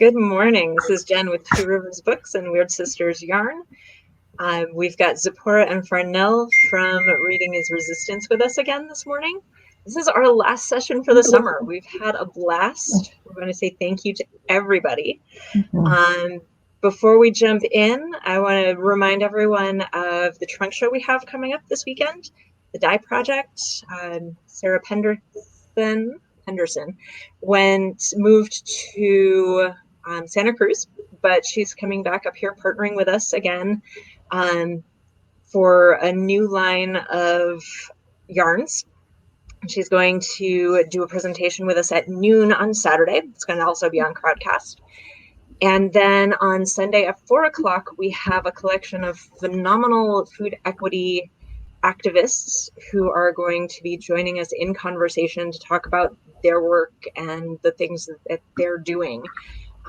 Good morning. This is Jen with Two Rivers Books and Weird Sisters Yarn. We've got Zipporah and Farnell from Reading is Resistance with us again this morning. This is our last session for the summer. We've had a blast. We're going to say thank you to everybody. Before we jump in, I want to remind everyone of the trunk show we have coming up this weekend. The Dye Project. Sarah Henderson moved to Santa Cruz, but she's coming back up here partnering with us again for a new line of yarns. She's going to do a presentation with us at noon on Saturday. It's going to also be on Crowdcast. And then on Sunday at 4 o'clock, we have a collection of phenomenal food equity activists who are going to be joining us in conversation to talk about their work and the things that they're doing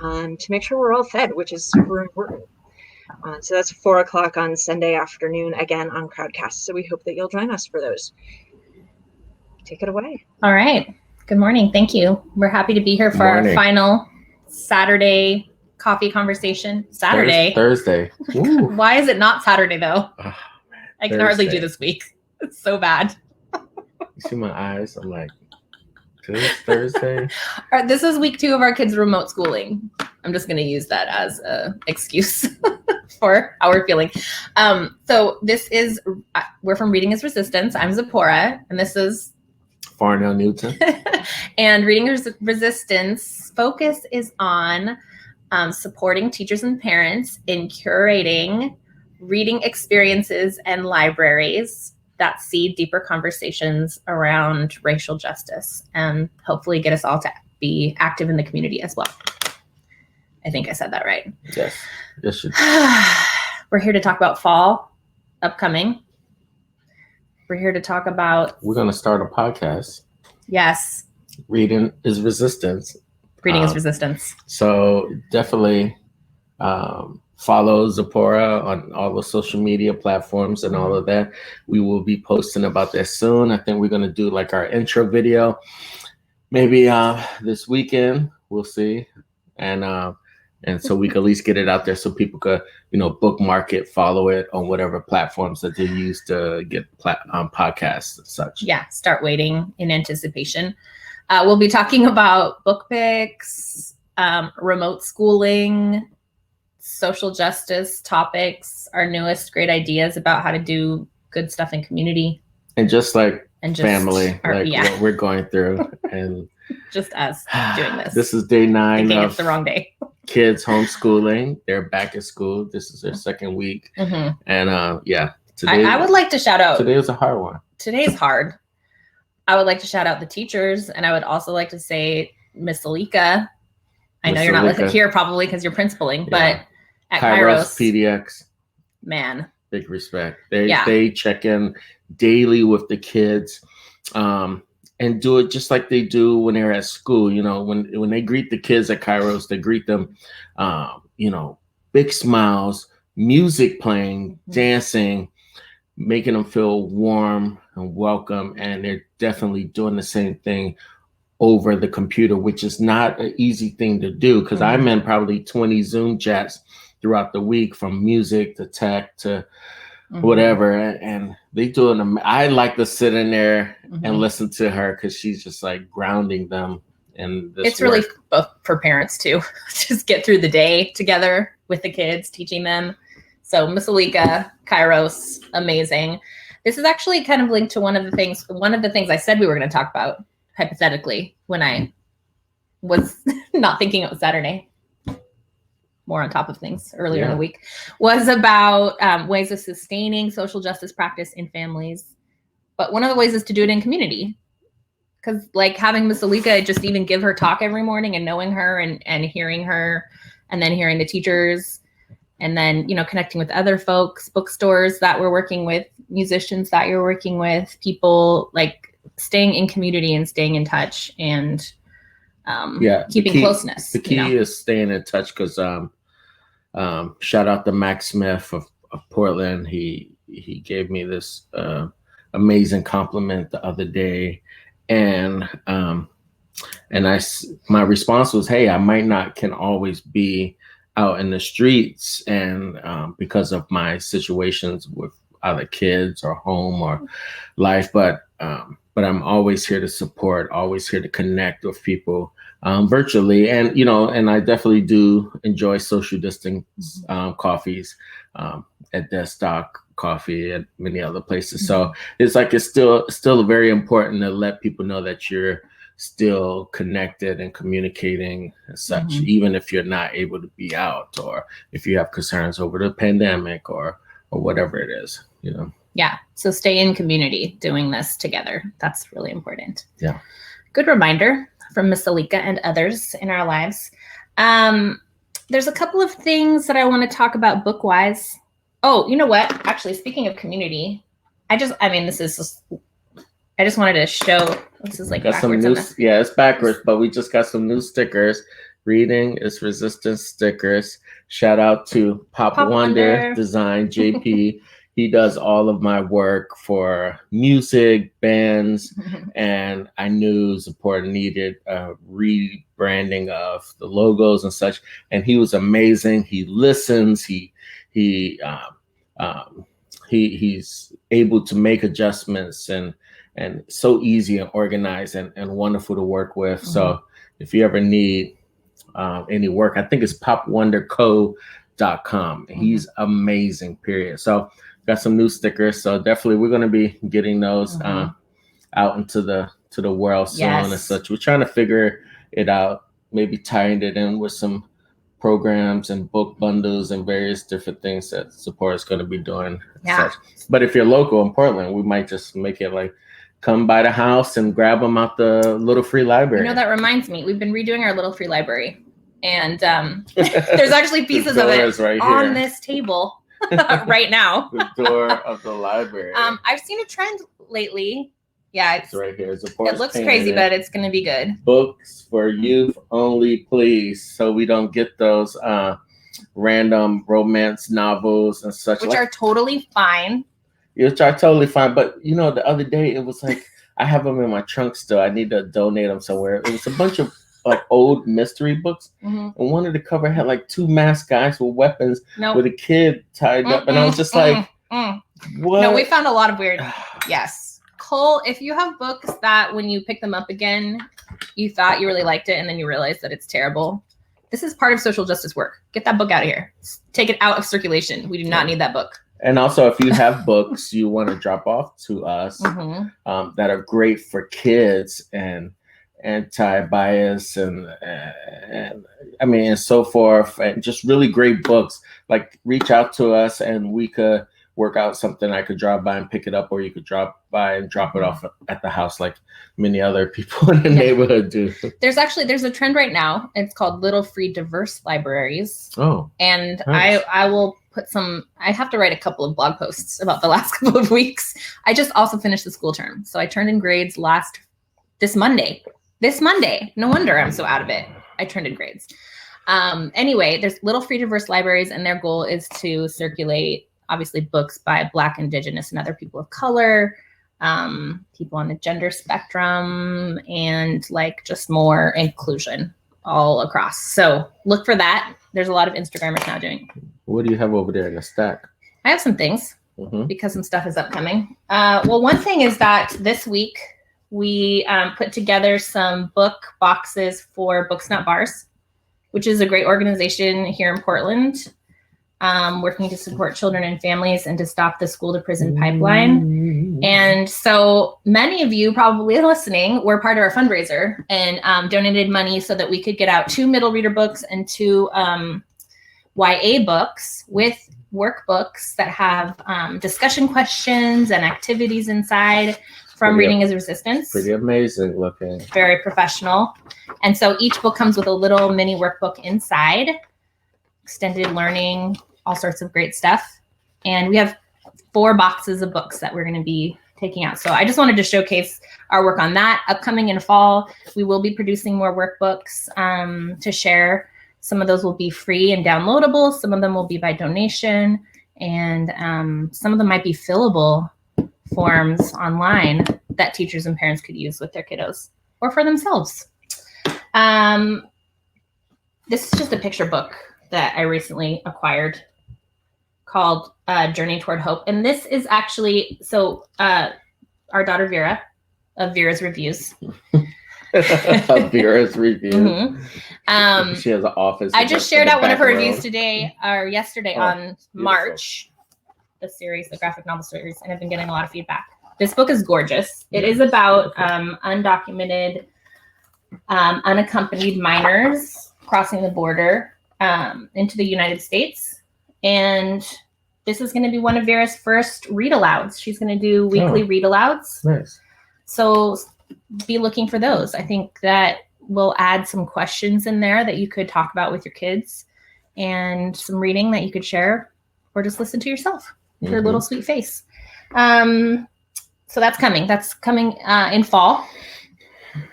to make sure we're all fed, which is super important. So that's 4 o'clock on Sunday afternoon, again on Crowdcast. So we hope that you'll join us for those. Take it away. All right. Good morning. Thank you. We're happy to be here for our final Saturday coffee conversation. Thursday. Why is it not Saturday though? Oh, I can hardly do this week. It's so bad. You see my eyes? I'm like, today's Thursday. This is week 2 of our kids' remote schooling. I'm just going to use that as an excuse for how we're feeling. So we're from Reading is Resistance. I'm Zipporah, and this is Farnell Newton. And Reading is Resistance focus is on supporting teachers and parents in curating reading experiences and libraries that see deeper conversations around racial justice and hopefully get us all to be active in the community as well. I think I said that right. Yes. Yes, you did. We're here to talk about fall upcoming. We're here to talk about... We're going to start a podcast. Yes. Reading is Resistance. Reading is Resistance. So definitely follow Zipporah on all the social media platforms and all of that. We will be posting about that soon. I think we're going to do like our intro video maybe this weekend. We'll see. And so we can at least get it out there so people could, bookmark it, follow it on whatever platforms that they use to get podcasts and such. Yeah, start waiting in anticipation. We'll be talking about book picks, remote schooling, social justice topics, our newest great ideas about how to do good stuff in community. And just family, what we're going through. And just us doing this. This is day 9 of it's the wrong day. Kids homeschooling. They're back at school. This is their second week. Mm-hmm. And today I would like to shout out. Today was a hard one. Today's hard. I would like to shout out the teachers, and I would also like to say Miss Alika. I know you're not here probably because you're principaling, but at Kairos PDX, man, big respect. They check in daily with the kids, and do it just like they do when they're at school. When they greet the kids at Kairos, they greet them, big smiles, music playing, dancing, making them feel warm and welcome. And they're definitely doing the same thing over the computer, which is not an easy thing to do because I'm in probably 20 Zoom chats throughout the week, from music to tech to whatever. And they do it. I like to sit in there and listen to her because she's just like grounding them. And it's really both for parents too. Just get through the day together with the kids, teaching them. So Miss Alika, Kairos, amazing. This is actually kind of linked to one of the things I said we were going to talk about hypothetically when I was not thinking it was Saturday, more on top of things earlier in the week, was about ways of sustaining social justice practice in families. But one of the ways is to do it in community. Because like having Miss Alika just even give her talk every morning and knowing her and hearing her and then hearing the teachers and then, connecting with other folks, bookstores that we're working with, musicians that you're working with, people like staying in community and staying in touch and keeping closeness. The key is staying in touch because shout out to Max Smith of Portland. He gave me this amazing compliment the other day. And my response was, hey, I might not can always be out in the streets, and because of my situations with other kids or home or life, but I'm always here to support, always here to connect with people virtually. And, and I definitely do enjoy social distance coffees at Desk Doc Coffee and many other places. So it's still very important to let people know that you're still connected and communicating as such, even if you're not able to be out, or if you have concerns over the pandemic or whatever it is, Yeah. So stay in community doing this together. That's really important. Yeah. Good reminder from Miss Alika and others in our lives. There's a couple of things that I want to talk about book-wise. Oh, you know what? Actually, speaking of community, I just wanted to show, this is like backwards. It's backwards, but we just got some new stickers. Reading is Resistance stickers. Shout out to Pop Wonder Design, JP. He does all of my work for music, bands, and I knew support needed rebranding of the logos and such. And he was amazing. He listens. He's able to make adjustments and so easy and organized and wonderful to work with. So if you ever need any work, I think it's popwonderco.com. He's amazing, period. So got some new stickers. So definitely we're going to be getting those out into the world soon and such. We're trying to figure it out, maybe tying it in with some programs and book bundles and various different things that support is going to be doing. Such. But if you're local in Portland, we might just make it like come by the house and grab them out the Little Free Library. That reminds me, we've been redoing our Little Free Library, and there's actually pieces of it on this table right now. The door of the library. I've seen a trend lately. Yeah, it's right here. It looks crazy, but it's going to be good. Books for youth only, please. So we don't get those random romance novels and such. Which are totally fine. Which are totally fine. But, the other day it was like, I have them in my trunk still. I need to donate them somewhere. It was a bunch of like old mystery books. And one of the cover had like two masked guys with weapons with a kid tied up. And I was just like, what? No, we found a lot of weird. Yes. Cole, if you have books that when you pick them up again, you thought you really liked it and then you realized that it's terrible, this is part of social justice work. Get that book out of here. Take it out of circulation. We do not need that book. And also, if you have books you want to drop off to us that are great for kids and anti-bias and so forth, and just really great books, like reach out to us and we could work out something. I could drop by and pick it up, or you could drop by and drop it off at the house like many other people in the neighborhood do. There's a trend right now. It's called Little Free Diverse Libraries. Oh. And nice. I will put I have to write a couple of blog posts about the last couple of weeks. I just also finished the school term. So I turned in grades this Monday. No wonder I'm so out of it. I turned in grades. Anyway, there's Little Free Diverse Libraries, and their goal is to circulate, obviously, books by Black, Indigenous, and other people of color, people on the gender spectrum, and like just more inclusion all across. So look for that. There's a lot of Instagrammers now doing. What do you have over there in the stack? I have some things because some stuff is upcoming. Well, one thing is that this week we put together some book boxes for Books Not Bars, which is a great organization here in Portland, working to support children and families and to stop the school to prison pipeline. And so many of you probably listening were part of our fundraiser and donated money so that we could get out 2 middle reader books and 2 YA books with workbooks that have discussion questions and activities inside from Reading is Resistance. Pretty amazing looking. Very professional. And so each book comes with a little mini workbook inside, extended learning, all sorts of great stuff. And we have 4 boxes of books that we're going to be taking out. So I just wanted to showcase our work on that. Upcoming in fall, we will be producing more workbooks to share. Some of those will be free and downloadable. Some of them will be by donation. And some of them might be fillable forms online that teachers and parents could use with their kiddos or for themselves. This is just a picture book that I recently acquired called Journey Toward Hope. And this is actually, our daughter Vera, of Vera's Reviews. Vera's Reviews. Mm-hmm. She has an office. I just shared out one of her reviews today or yesterday on beautiful. March, the series, the graphic novel series, and I've been getting a lot of feedback. This book is gorgeous. It is about undocumented, unaccompanied minors crossing the border into the United States. And this is going to be one of Vera's first read-alouds. She's going to do weekly read-alouds. Nice. So be looking for those. I think that we'll add some questions in there that you could talk about with your kids and some reading that you could share or just listen to yourself with your little sweet face. So that's coming. That's coming in fall.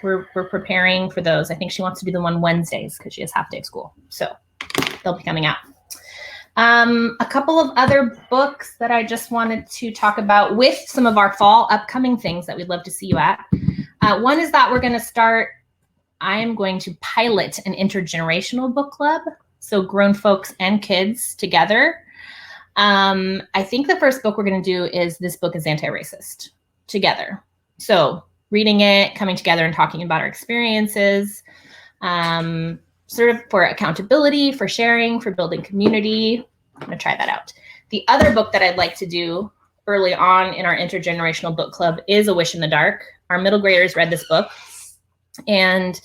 We're preparing for those. I think she wants to do them on Wednesdays because she has half day of school. So they'll be coming out. A couple of other books that I just wanted to talk about with some of our fall upcoming things that we'd love to see you at. One is that I am going to pilot an intergenerational book club. So grown folks and kids together. I think the first book we're going to do is This Book is Anti-Racist together. So reading it, coming together and talking about our experiences, sort of for accountability, for sharing, for building community. I'm going to try that out. The other book that I'd like to do early on in our intergenerational book club is A Wish in the Dark. Our middle graders read this book and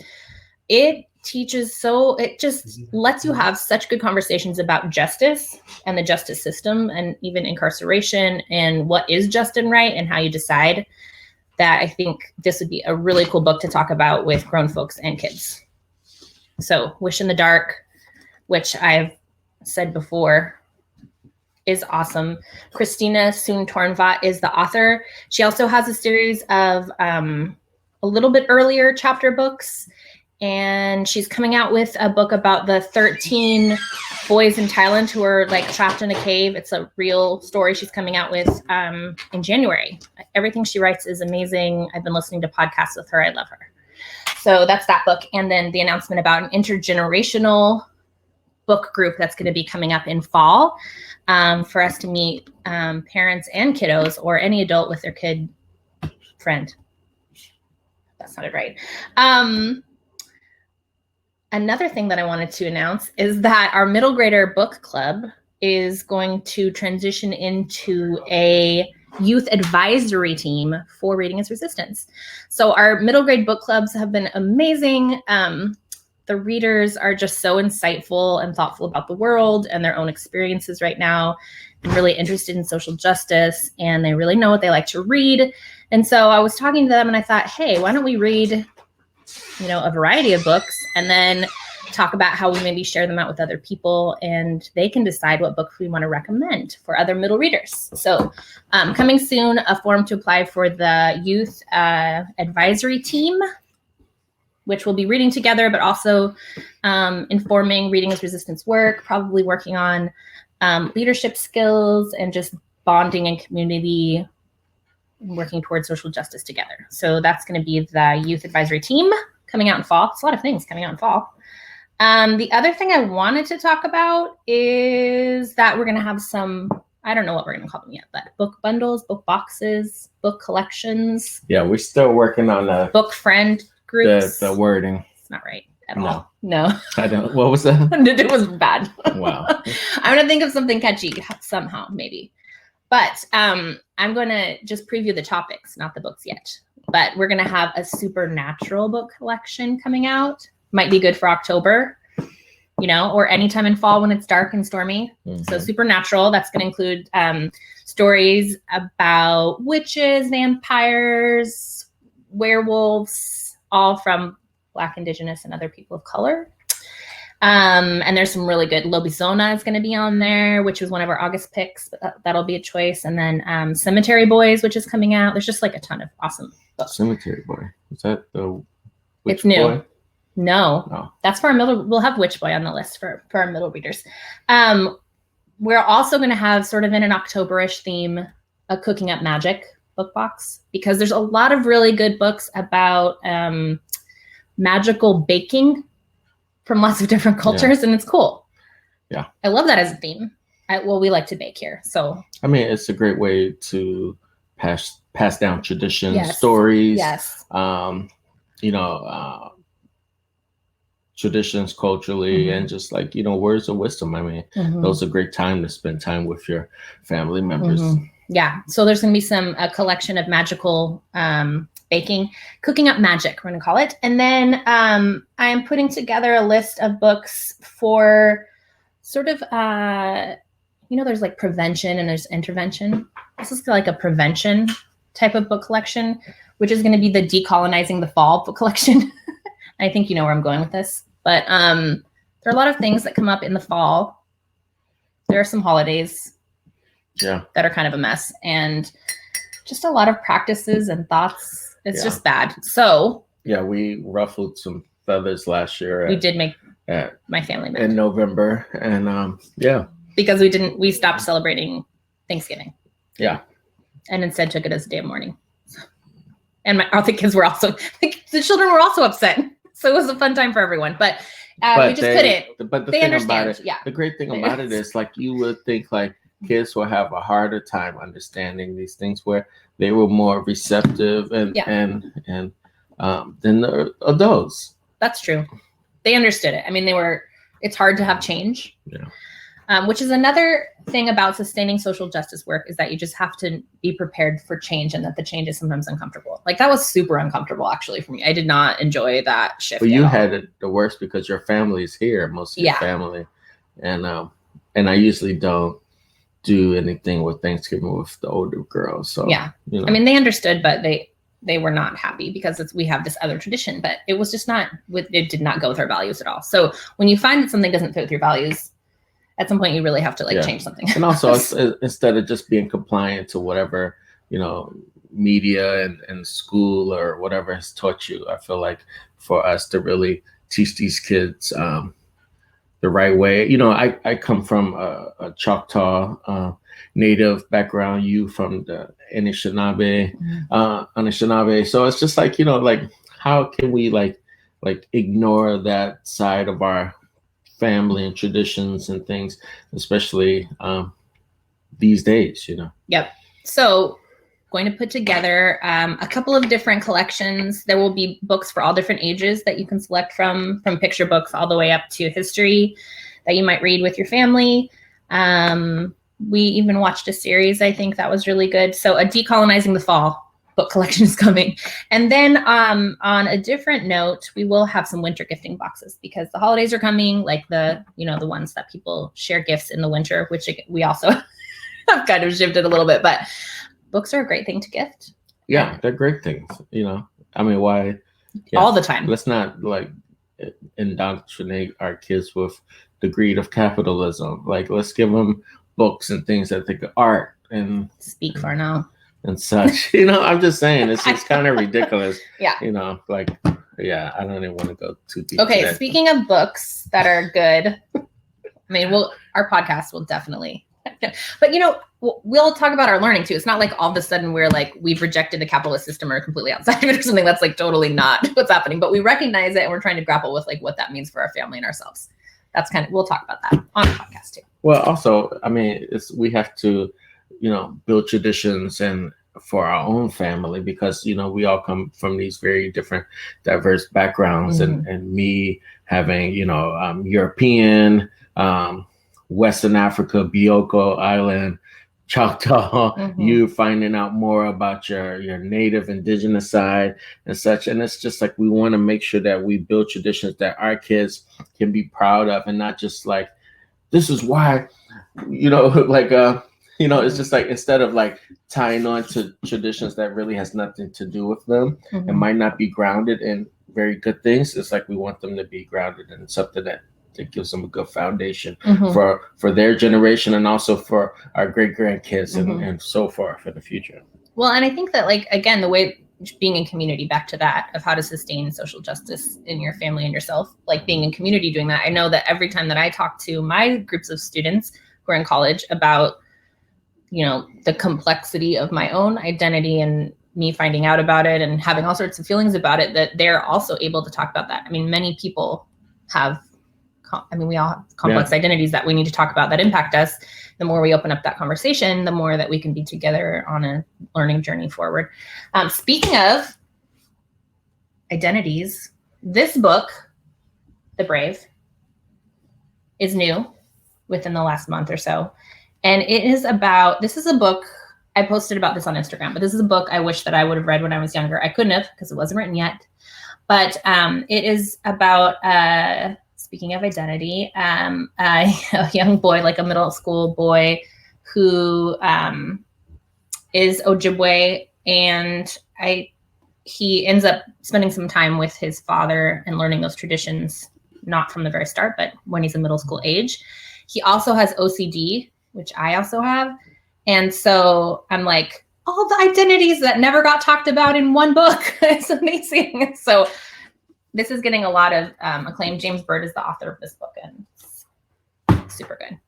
it just lets you have such good conversations about justice and the justice system and even incarceration and what is just and right and how you decide, that I think this would be a really cool book to talk about with grown folks and kids. So Wish in the Dark, which I've said before, is awesome. Christina Soon-Tornvat is the author. She also has a series of a little bit earlier chapter books, and she's coming out with a book about the 13 boys in Thailand who are like trapped in a cave. It's a real story she's coming out with in January. Everything she writes is amazing. I've been listening to podcasts with her. I love her. So that's that book. And then the announcement about an intergenerational book group that's going to be coming up in fall for us to meet parents and kiddos or any adult with their kid friend. That sounded right. Another thing that I wanted to announce is that our middle grader book club is going to transition into a youth advisory team for Reading is Resistance. So our middle grade book clubs have been amazing. The readers are just so insightful and thoughtful about the world and their own experiences right now, and really interested in social justice, and they really know what they like to read. And so I was talking to them and I thought, hey, why don't we read, a variety of books and then talk about how we maybe share them out with other people, and they can decide what book we want to recommend for other middle readers. So coming soon, a form to apply for the youth advisory team, which will be reading together, but also informing Reading is Resistance work, probably working on leadership skills and just bonding and community, working towards social justice together. So that's going to be the youth advisory team coming out in fall. It's a lot of things coming out in fall. The other thing I wanted to talk about is that we're going to have some, I don't know what we're going to call them yet, but book bundles, book boxes, book collections. Yeah, we're still working on the book friend groups. The wording. It's not right at all. No. I don't. What was that? It was bad. Wow. I'm going to think of something catchy somehow, maybe. But I'm going to just preview the topics, not the books yet. But we're going to have a supernatural book collection coming out. Might be good for October, or anytime in fall when it's dark and stormy. Mm-hmm. So supernatural, that's going to include stories about witches, vampires, werewolves, all from Black, Indigenous, and other people of color. And there's some really good. Lobizona is going to be on there, which was one of our August picks. But that'll be a choice. And then Cemetery Boys, which is coming out. There's just like a ton of awesome books. Cemetery Boy. Is that the Witch It's new. Boy? No, that's for our middle. We'll have Witch Boy on the list for our middle readers. We're also going to have sort of in an October-ish theme, a Cooking Up Magic book box, because there's a lot of really good books about magical baking from lots of different cultures, and it's cool. Yeah. I love that as a theme. We like to bake here. So I mean, it's a great way to pass down traditions, Yes. stories, Yes. Traditions culturally, and just like, words of wisdom. I mean, those are a great time to spend time with your family members. Yeah. So there's going to be a collection of magical baking, cooking up magic, we're going to call it. And then I'm putting together a list of books for sort of, there's like prevention and there's intervention. This is like a prevention type of book collection, which is going to be the Decolonizing the Fall book collection. I think you know where I'm going with this, but there are a lot of things that come up in the fall. There are some holidays that are kind of a mess, and just a lot of practices and thoughts. It's just bad. So we ruffled some feathers last year. We did make my family mad in November, and because we stopped celebrating Thanksgiving. Yeah, and instead took it as a day of mourning. And the kids were also the children were also upset. So it was a fun time for everyone, but we just couldn't. But the they thing understand. about it, the great thing about it is, like, you would think like kids will have a harder time understanding these things, where they were more receptive and than the adults. That's true. They understood it. I mean, it's hard to have change. Yeah. Which is another thing about sustaining social justice work, is that you just have to be prepared for change, and that the change is sometimes uncomfortable. Like, that was super uncomfortable, actually, for me. I did not enjoy that shift. But you had it the worst because your family's here, most of your family. And I usually don't do anything with Thanksgiving with the older girls. So, I mean, they understood, but they were not happy because we have this other tradition, but it was just it did not go with our values at all. So when you find that something doesn't fit with your values, at some point you really have to change something. And also, instead of just being compliant to whatever, media and school or whatever has taught you, I feel like for us to really teach these kids the right way. I come from a Choctaw Native background, you from the Anishinaabe. So it's just like, how can we like ignore that side of our family and traditions and things, especially these days, Yep. So going to put together a couple of different collections. There will be books for all different ages that you can select from picture books all the way up to history that you might read with your family. We even watched a series, I think, that was really good. So a Decolonizing the Fall book collection is coming. And then on a different note, we will have some winter gifting boxes, because the holidays are coming, like the ones that people share gifts in the winter, which we also have kind of shifted a little bit, but books are a great thing to gift. Yeah, they're great things. I mean, why? All the time. Let's not indoctrinate our kids with the greed of capitalism. Like, let's give them books and things that think art and speak for now. And such, I'm just saying, it's kind of ridiculous. Yeah. I don't even want to go too deep. Okay. Speaking of books that are good, I mean, our podcast will definitely, but we'll talk about our learning too. It's not like all of a sudden we've rejected the capitalist system or completely outside of it or something. That's totally not what's happening, but we recognize it and we're trying to grapple with what that means for our family and ourselves. That's we'll talk about that on the podcast too. Well, also, I mean, we have to, build traditions and for our own family, because, we all come from these very different, diverse backgrounds, and me having, European, Western Africa, Bioko Island, Choctaw, you finding out more about your native indigenous side and such. And it's just like, we want to make sure that we build traditions that our kids can be proud of, and not just like, this is why, it's just like, instead of tying on to traditions that really has nothing to do with them and might not be grounded in very good things, it's like we want them to be grounded in something that gives them a good foundation for their generation, and also for our great grandkids and so forth in the future. Well, and I think that again, the way being in community, back to that of how to sustain social justice in your family and yourself, being in community, doing that. I know that every time that I talk to my groups of students who are in college about, the complexity of my own identity and me finding out about it and having all sorts of feelings about it, that they're also able to talk about that. I mean, many people have, we all have complex identities that we need to talk about that impact us. The more we open up that conversation, the more that we can be together on a learning journey forward. Speaking of identities, this book, The Brave, is new within the last month or so. And it is about, this is a book, I posted about this on Instagram, but this is a book I wish that I would have read when I was younger. I couldn't have because it wasn't written yet. But it is about, speaking of identity, a young boy, like a middle school boy who is Ojibwe, and he ends up spending some time with his father and learning those traditions, not from the very start, but when he's a middle school age. He also has OCD, which I also have. And so I'm like, all the identities that never got talked about in one book. It's amazing. So this is getting a lot of acclaim. James Bird is the author of this book, and it's super good.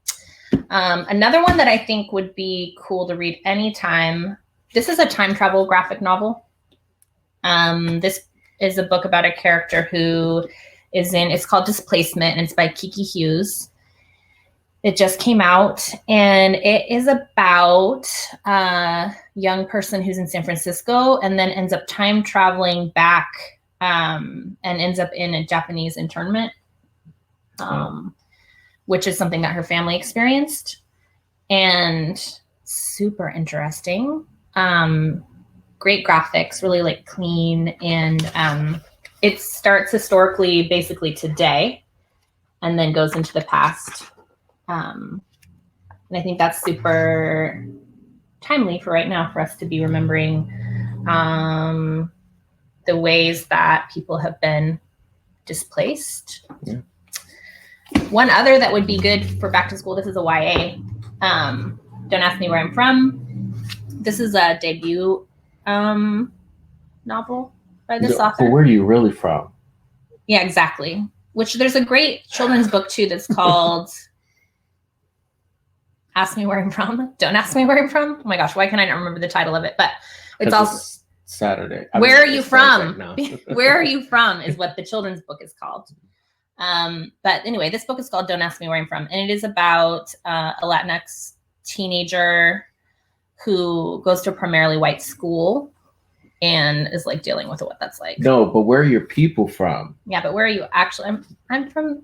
Another one that I think would be cool to read anytime. This is a time travel graphic novel. This is a book about a character who is in, it's called Displacement, and it's by Kiki Hughes. It just came out, and it is about a young person who's in San Francisco and then ends up time traveling back and ends up in a Japanese internment, which is something that her family experienced, and super interesting. Great graphics, really like clean, and it starts historically, basically today, and then goes into the past. And I think that's super timely for right now for us to be remembering the ways that people have been displaced. Yeah. One other that would be good for back to school, this is a YA. Don't Ask Me Where I'm From. This is a debut novel by this author. But where are you really from? Yeah, exactly. Which there's a great children's book too that's called Ask Me Where I'm From. Don't Ask Me Where I'm From. Oh my gosh, why can I not remember the title of it? But it's also Saturday. Where Are You From? Right Where Are You From is what the children's book is called. But anyway, this book is called Don't Ask Me Where I'm From. And it is about a Latinx teenager who goes to a primarily white school and is like dealing with what that's like. No, but where are your people from? Yeah, but where are you actually? I'm from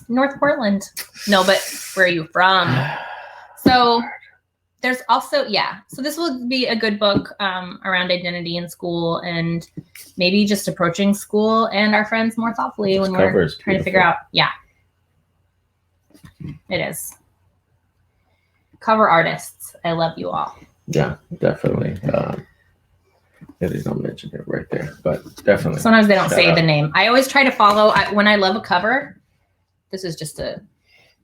North Portland. No, but where are you from? So there's also, so this would be a good book around identity in school, and maybe just approaching school and our friends more thoughtfully when we're trying to figure out. Yeah, it is. Cover artists, I love you all. Yeah, definitely. They don't mention it right there, but definitely. Sometimes they don't say the name. I always try to follow, when I love a cover, this is just a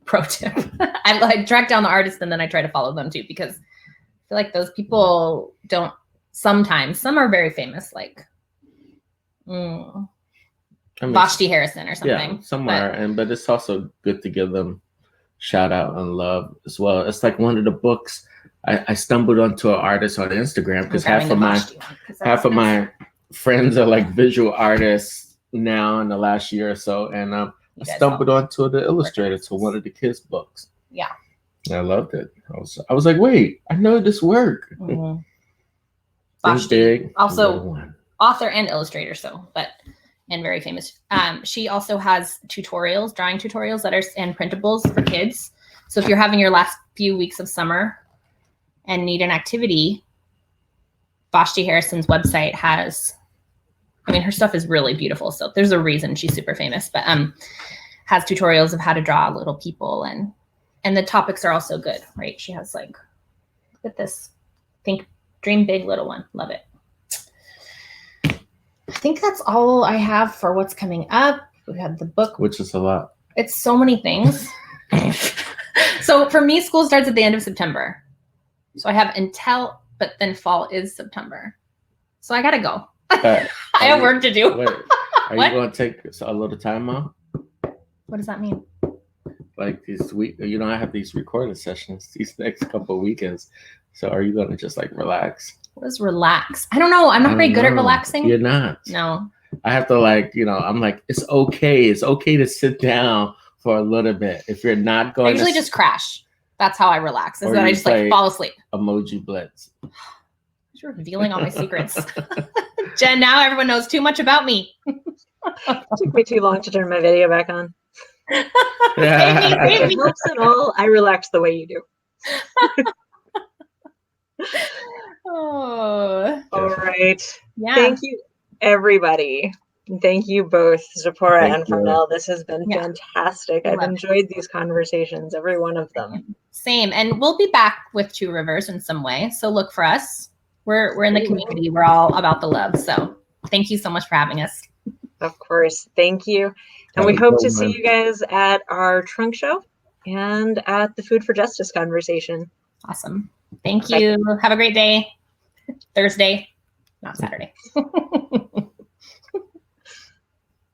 pro tip. I track down the artist and then I try to follow them too, because I feel like those people don't, sometimes, some are very famous, like Vashti Harrison or something. Yeah, some are, but it's also good to give them shout out and love as well. It's like one of the books I stumbled onto an artist on Instagram because half of my friends are like visual artists now in the last year or so, and I stumbled onto the illustrator to one of the kids' books. Yeah, and I loved it. I was like, wait, I know this work. Big, also author and illustrator, and very famous. She also has tutorials, drawing tutorials that are and printables for kids. So if you're having your last few weeks of summer and need an activity, Vashti Harrison's website has, her stuff is really beautiful. So there's a reason she's super famous, but has tutorials of how to draw little people, and the topics are also good, right? She has like, look at this, think, dream big, little one. Love it. I think that's all I have for what's coming up. We have the book, which is a lot. It's so many things. So for me, school starts at the end of September. So I have but then fall is September. So I gotta go. I have work to do. Wait, are you going to take a little time off? What does that mean? Like this week, I have these recording sessions these next couple of weekends. So are you going to just like relax? What is relax? I don't know. I'm not very good at relaxing. You're not. No. I have to I'm like, it's okay. It's okay to sit down for a little bit. If you're not going I usually just crash. That's how I relax. Is that I just like fall asleep. Emoji Blitz. You're revealing all my secrets. Jen, now everyone knows too much about me. It took me too long to turn my video back on. Save me. Helps at all. I relax the way you do. Oh. All right. Yeah. Thank you, everybody. Thank you both, Zipporah and Farnell. This has been fantastic. I've enjoyed these conversations, every one of them. Same. And we'll be back with Two Rivers in some way. So look for us. We're in the community. We're all about the love. So thank you so much for having us. Of course. Thank you. And we hope to see you guys at our trunk show and at the Food for Justice conversation. Awesome. Thank you. Have a great day. Thursday, not Saturday.